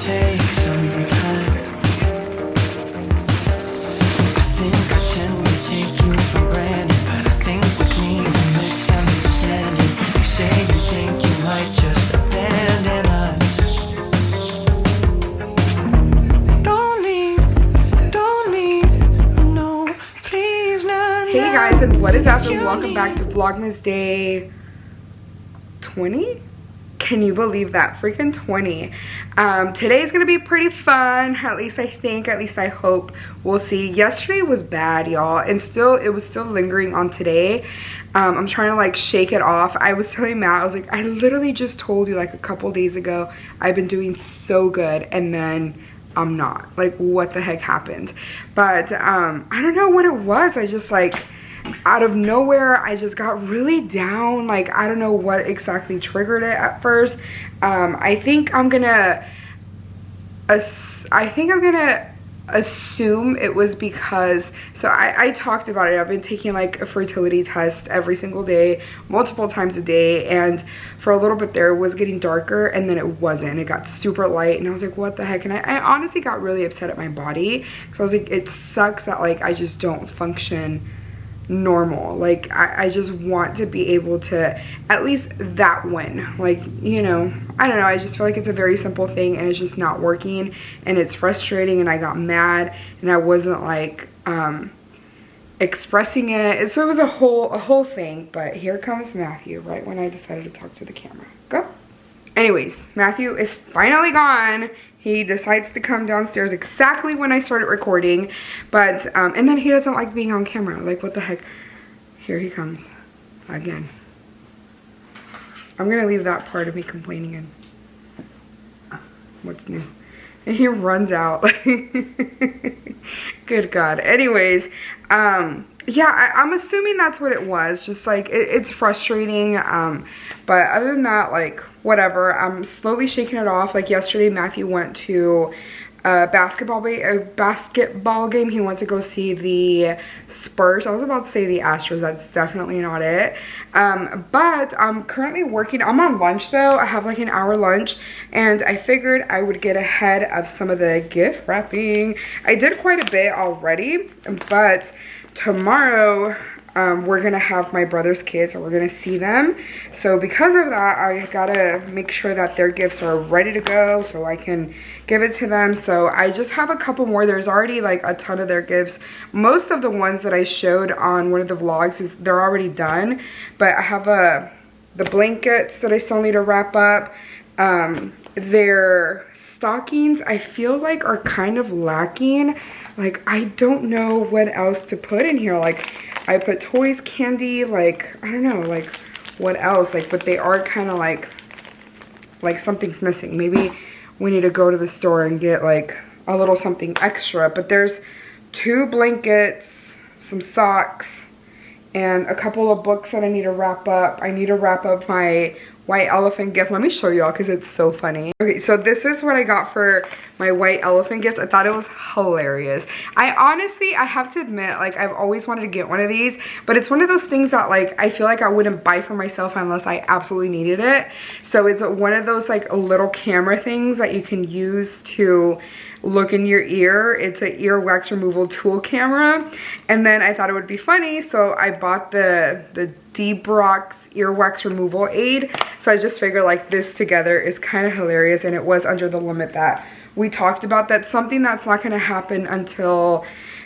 take some time. I think I tend to take you for granted, but I think with me you're misunderstanding. You say you think you might just abandon us. Don't leave, no, please not. Hey guys, and what is up, and welcome back to Vlogmas day 20? Can you believe that? Freaking 20. Today's gonna be pretty fun, at least I think, at least I hope. We'll see. Yesterday was bad, y'all, and it was still lingering on today. I'm trying to like shake it off. I was telling Matt, I was like, I literally just told you like a couple days ago I've been doing so good, and then I'm not. Like, what the heck happened? But I don't know what it was. I just like, out of nowhere, I just got really down. Like, I don't know what exactly triggered it at first. I think I'm gonna assume it was because, so I talked about it. I've been taking like a fertility test every single day, multiple times a day, and for a little bit there it was getting darker, and then it wasn't. It got super light, and I was like, what the heck? And I honestly got really upset at my body, so I was like, it sucks that like I just don't function normal. Like I just want to be able to at least that win, like, you know, I don't know, I just feel like it's a very simple thing and it's just not working, and it's frustrating, and I got mad and I wasn't like expressing it, so it was a whole thing. But here comes Matthew right when I decided to talk to the camera. Go. Anyways, Matthew is finally gone. He decides to come downstairs exactly when I started recording, but, and then he doesn't like being on camera. Like, what the heck? Here he comes again. I'm gonna leave that part of me complaining in. What's new? And he runs out. Good God. Anyways, yeah, I'm assuming that's what it was. Just like, it's frustrating, but other than that, like, whatever. I'm slowly shaking it off. Like, yesterday Matthew went to a basketball game. He went to go see the Spurs. I was about to say the Astros. That's definitely not it. But I'm currently working. I'm on lunch though. I have like an hour lunch, and I figured I would get ahead of some of the gift wrapping. I did quite a bit already, but tomorrow we're gonna have my brother's kids and we're gonna see them. So because of that, I gotta make sure that their gifts are ready to go so I can give it to them. So I just have a couple more. There's already like a ton of their gifts. Most of the ones that I showed on one of the vlogs, they're already done, but I have the blankets that I still need to wrap up. Their stockings, I feel like, are kind of lacking. Like, I don't know what else to put in here. Like, I put toys, candy, like, I don't know, like, what else? Like, but they are kind of like something's missing. Maybe we need to go to the store and get like a little something extra. But there's 2 blankets, some socks, and a couple of books that I need to wrap up. I need to wrap up my white elephant gift. Let me show y'all because it's so funny. Okay, so this is what I got for my white elephant gift. I thought it was hilarious. I have to admit, like, I've always wanted to get one of these, but it's one of those things that like I feel like I wouldn't buy for myself unless I absolutely needed it. So it's one of those like little camera things that you can use to look in your ear. It's an ear wax removal tool camera, and then I thought it would be funny, so I bought the Brock's earwax removal aid. So I just figured like this together is kind of hilarious, and it was under the limit that we talked about. That's something that's not going to happen until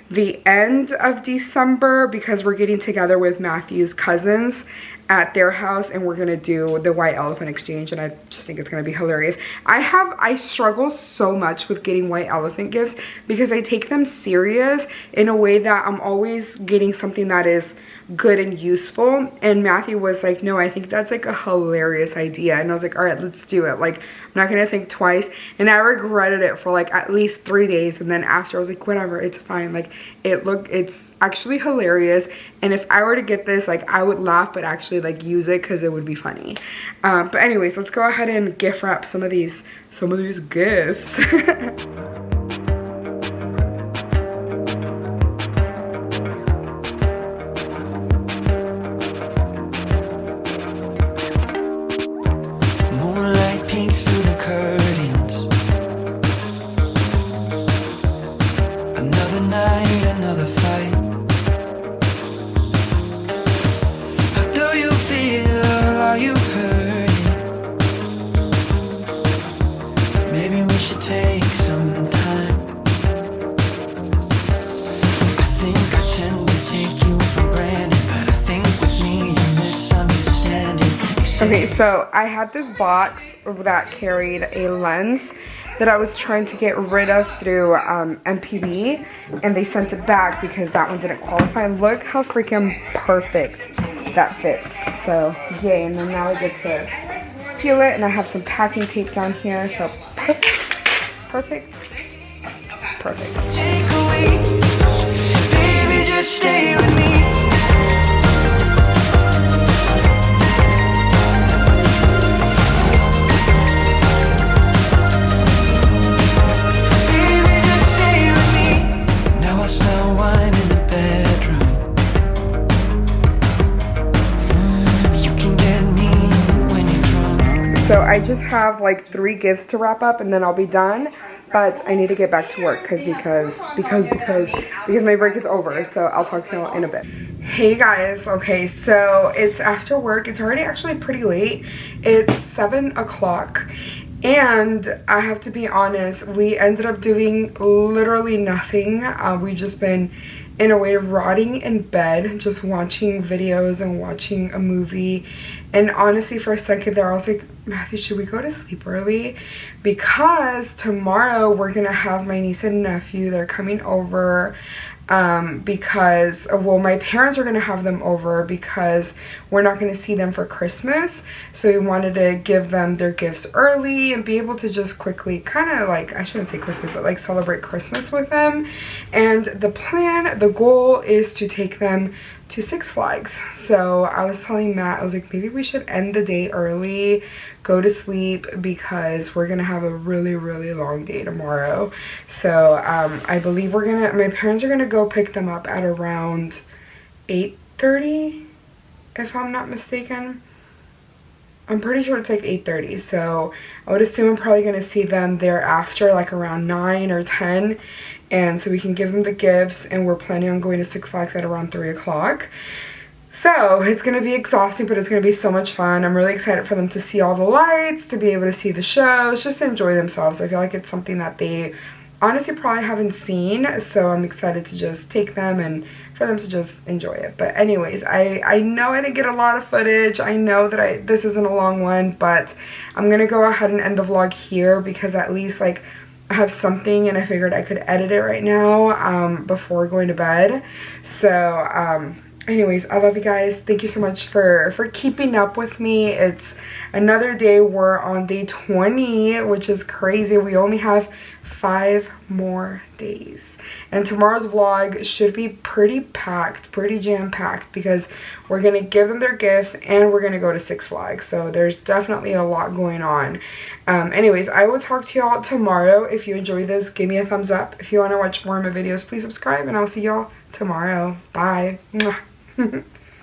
the end of December because we're getting together with Matthew's cousins at their house, and we're gonna do the white elephant exchange, and I just think it's gonna be hilarious. I struggle so much with getting white elephant gifts because I take them serious in a way that I'm always getting something that is good and useful, and Matthew was like, no, I think that's like a hilarious idea, and I was like, all right, let's do it. Like, I'm not gonna think twice. And I regretted it for like at least 3 days, and then after I was like, whatever, it's fine. Like, it's actually hilarious, and if I were to get this, like, I would laugh but actually like use it because it would be funny. But anyways, let's go ahead and gift wrap some of these gifts. Moonlight peeks through the curtains. Maybe we should take some time. I think I tend to take you for granted, but I think with me you're misunderstanding. Okay, so I had this box that carried a lens that I was trying to get rid of through MPB, and they sent it back because that one didn't qualify. Look how freaking perfect that fits. So yay, and then now I get to seal it, and I have some packing tape down here. So perfect. Take a week, baby, just stay with me. Baby, just stay with me. Now I smell wine in the bedroom. You can get me when you're drunk. So I just have like 3 gifts to wrap up, and then I'll be done. But I need to get back to work because my break is over. So I'll talk to y'all in a bit. Hey guys, okay, so it's after work. It's already actually pretty late. It's 7 o'clock. And I have to be honest, we ended up doing literally nothing. We've just been, in a way, rotting in bed, just watching videos and watching a movie. And honestly, for a second there, I was like, Matthew, should we go to sleep early? Because tomorrow we're gonna have my niece and nephew. They're coming over. Because, well, my parents are going to have them over because we're not going to see them for Christmas. So we wanted to give them their gifts early and be able to just quickly, kind of like, I shouldn't say quickly, but like celebrate Christmas with them. And the goal is to take them to Six Flags. So I was telling Matt, I was like, maybe we should end the day early, go to sleep, because we're gonna have a really long day tomorrow. So I believe my parents are gonna go pick them up at around 8:30, if I'm not mistaken. I'm pretty sure it's like 8:30, so I would assume I'm probably gonna see them thereafter, like around 9 or 10. And so we can give them the gifts, and we're planning on going to Six Flags at around 3 o'clock. So it's going to be exhausting, but it's going to be so much fun. I'm really excited for them to see all the lights, to be able to see the shows, just enjoy themselves. I feel like it's something that they honestly probably haven't seen, so I'm excited to just take them and for them to just enjoy it. But anyways, I know I didn't get a lot of footage. I know that this isn't a long one, but I'm going to go ahead and end the vlog here because at least like I have something, and I figured I could edit it right now before going to bed. So anyways, I love you guys. Thank you so much for keeping up with me. It's another day. We're on day 20, which is crazy. We only have 5 more days, and tomorrow's vlog should be pretty packed, pretty jam-packed, because we're gonna give them their gifts and we're gonna go to Six Flags. So there's definitely a lot going on. Anyways, I will talk to y'all tomorrow. If you enjoyed this, give me a thumbs up. If you want to watch more of my videos, please subscribe, and I'll see y'all tomorrow. Bye. Mwah.